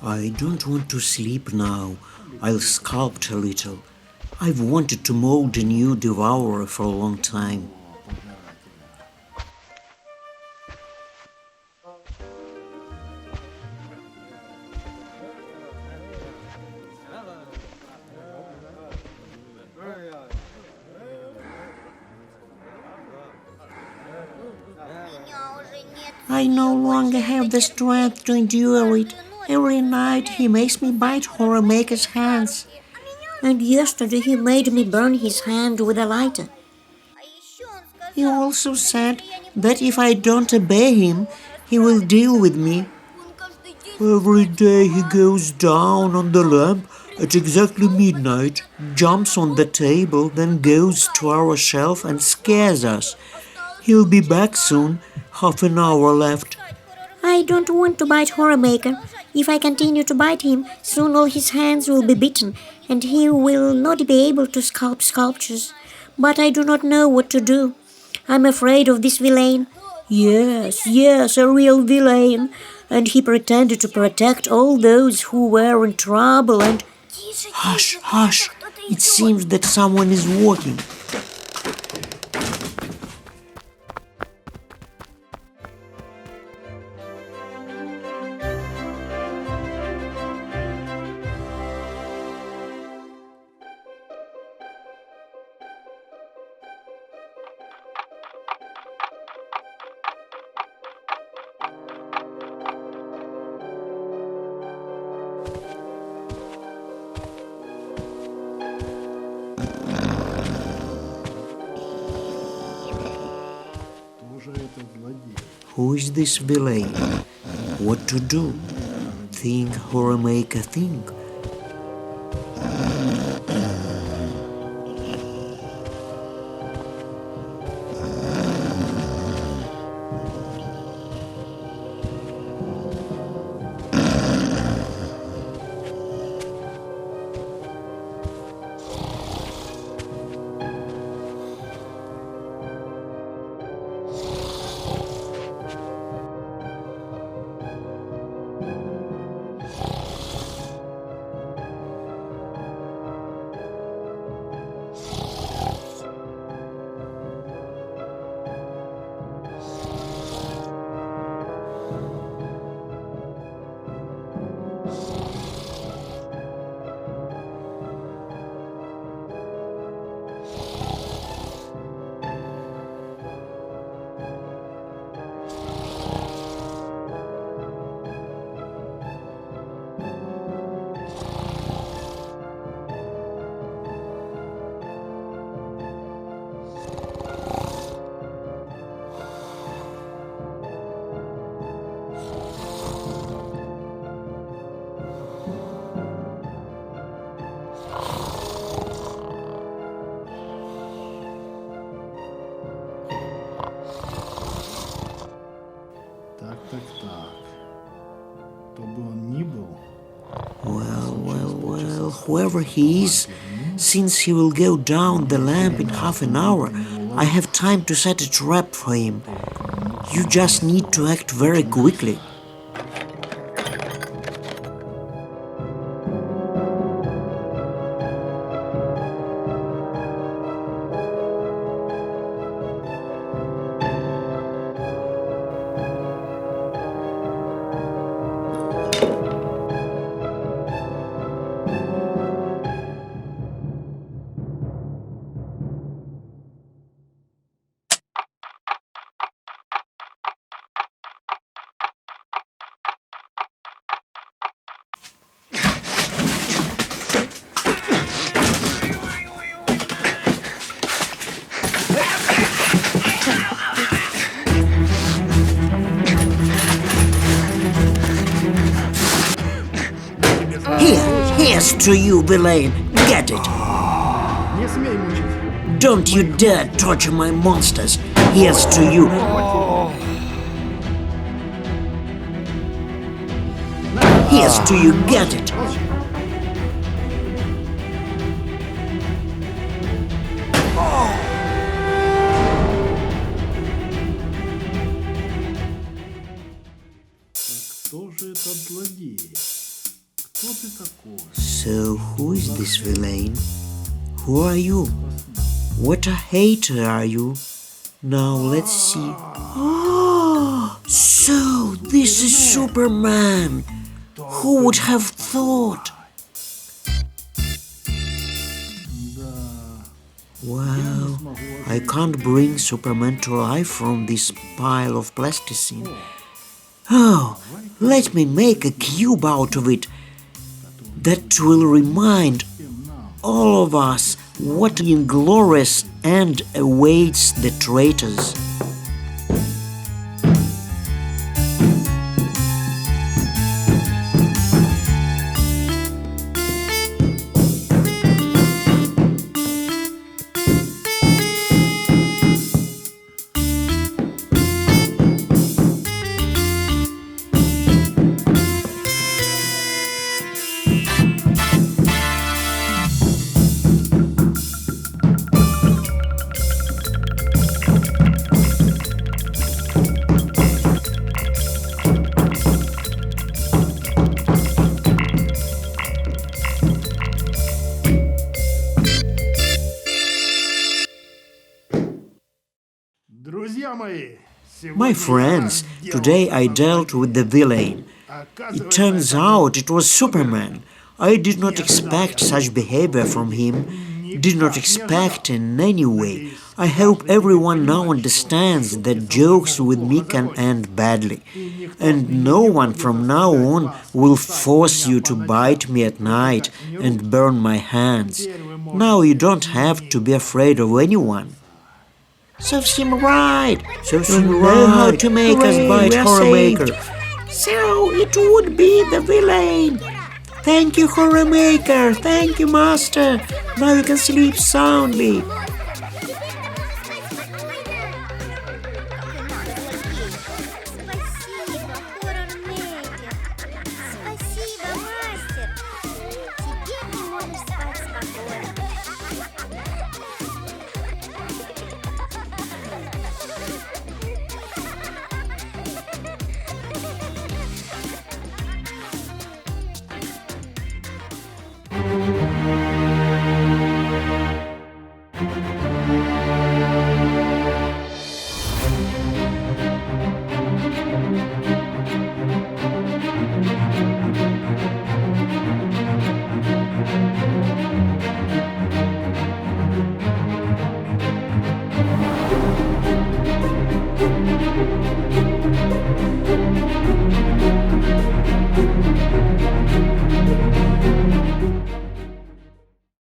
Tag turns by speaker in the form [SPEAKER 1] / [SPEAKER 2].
[SPEAKER 1] I don't want to sleep now. I'll sculpt a little. I've wanted to mold a new devourer for a long time. I no longer have the strength to endure it. Every night he makes me bite Horror Maker's hands.
[SPEAKER 2] And yesterday he made me burn his hand with a lighter.
[SPEAKER 1] He also said that if I don't obey him, he will deal with me. Every day he goes down on the lamp at exactly midnight, jumps on the table, then goes to our shelf and scares us. He'll be back soon, half an hour left.
[SPEAKER 2] I don't want to bite Horror Maker. If I continue to bite him, soon all his hands will be bitten, and he will not be able to sculpt sculptures. But I do not know what to do. I'm afraid of this villain.
[SPEAKER 1] Yes, a real villain. And he pretended to protect all those who were in trouble and... Hush! It seems that someone is walking. Who is this villain? What to do? Think, Horror Maker, think. Well, whoever he is, since he will go down the lamp in half an hour, I have time to set a trap for him. You just need to act very quickly. Here's to you, villain. Get it. Don't you dare torture my monsters. Here's to you. Here's to you. Get it.
[SPEAKER 3] Кто же этот злодей?
[SPEAKER 1] So, who is this villain? Who are you? What a hater are you? Now let's see. Oh, so this is Superman. Who would have thought? Wow, I can't bring Superman to life from this pile of plasticine. Oh, let me make a cube out of it. That will remind all of us what inglorious end awaits the traitors. My friends, today I dealt with the villain. It turns out it was Superman. I did not expect such behavior from him, did not expect in any way. I hope everyone now understands that jokes with me can end badly. And no one from now on will force you to bite me at night and burn my hands. Now you don't have to be afraid of anyone. Serves him right. Serves him right. Know how to make us bite Horror Maker. So it would be the villain. Thank you, Horror Maker. Thank you, Master. Now you can sleep soundly.